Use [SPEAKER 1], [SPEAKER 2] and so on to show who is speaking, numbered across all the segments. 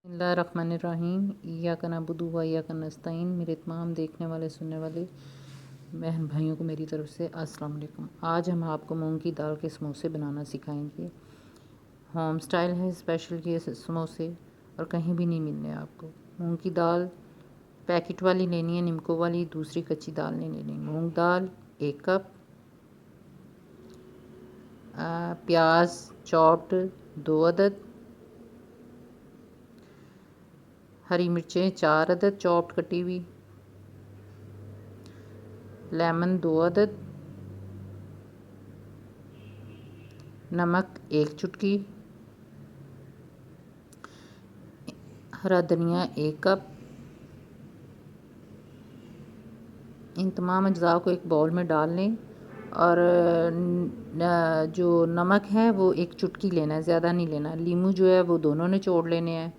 [SPEAKER 1] बिस्मिल्लाहिर्रहमानिर्रहीम। इय्याका नअबुदु व इय्याका नस्तईन। मेरे तमाम देखने वाले सुनने वाले बहन भाइयों को मेरी तरफ से अस्सलाम वालेकुम। आज हम आपको मूंग की दाल के समोसे बनाना सिखाएंगे। होम स्टाइल है स्पेशल ये समोसे और कहीं भी नहीं मिलने आपको। मूंग की दाल पैकेट वाली लेनी है, निमको वाली, दूसरी कच्ची दाल नहीं लेनी। मूंग दाल 1 कप, प्याज चॉप्ड 2 अदद, हरी मिर्चें 4 अदद चॉप्ड कटी हुई, लेमन 2 अदद, नमक 1 चुटकी, हरा धनिया 1 कप। इन तमाम अज्जा को एक बाउल में डाल लें और जो नमक है वो 1 चुटकी लेना है, ज़्यादा नहीं लेना। लीमू जो है वो दोनों निचोड़ लेने हैं।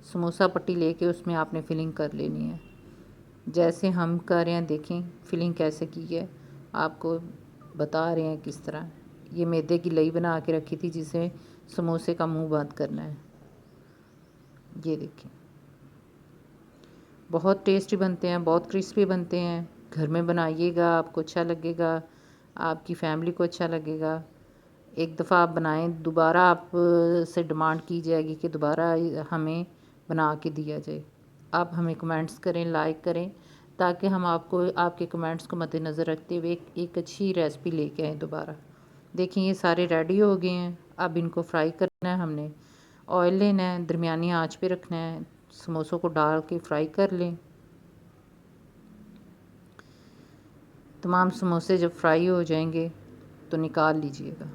[SPEAKER 1] समोसा पट्टी लेके उसमें आपने फिलिंग कर लेनी है, जैसे हम कर रहे हैं। देखें फिलिंग कैसे की है, आपको बता रहे हैं किस तरह। ये मैदे की लई बना के रखी थी जिसे समोसे का मुंह बंद करना है। ये देखें बहुत टेस्टी बनते हैं, बहुत क्रिस्पी बनते हैं। घर में बनाइएगा, आपको अच्छा लगेगा, आपकी फैमिली को अच्छा लगेगा। एक दफ़ा आप बनाएं, दोबारा आप से डिमांड की जाएगी कि दोबारा हमें बना के दिया जाए। आप हमें कमेंट्स करें, लाइक करें, ताकि हम आपको आपके कमेंट्स को मद्देनज़र रखते हुए एक अच्छी रेसिपी लेके आएँ दोबारा। देखिए ये सारे रेडी हो गए हैं। अब इनको फ्राई करना है हमने। ऑयल लेना है, दरमियानी आंच पे रखना है। समोसों को डाल के फ्राई कर लें। तमाम समोसे जब फ्राई हो जाएंगे तो निकाल लीजिएगा।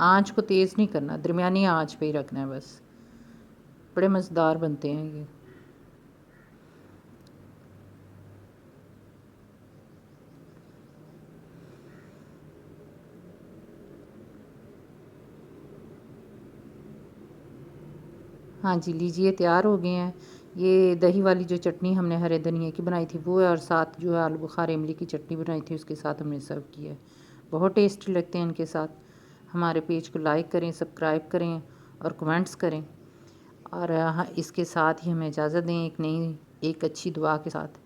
[SPEAKER 1] आंच को तेज़ नहीं करना, दरमियानी आंच पे ही रखना है बस। बड़े मज़ेदार बनते हैं ये। हाँ जी, लीजिए तैयार हो गए हैं। ये दही वाली जो चटनी हमने हरे धनिया की बनाई थी वो है, और साथ जो है आलू बुखारा इमली की चटनी बनाई थी उसके साथ हमने सर्व किया है। बहुत टेस्टी लगते हैं इनके साथ। हमारे पेज को लाइक करें, सब्सक्राइब करें और कमेंट्स करें। और हाँ, इसके साथ ही हमें इजाज़त दें एक अच्छी दुआ के साथ।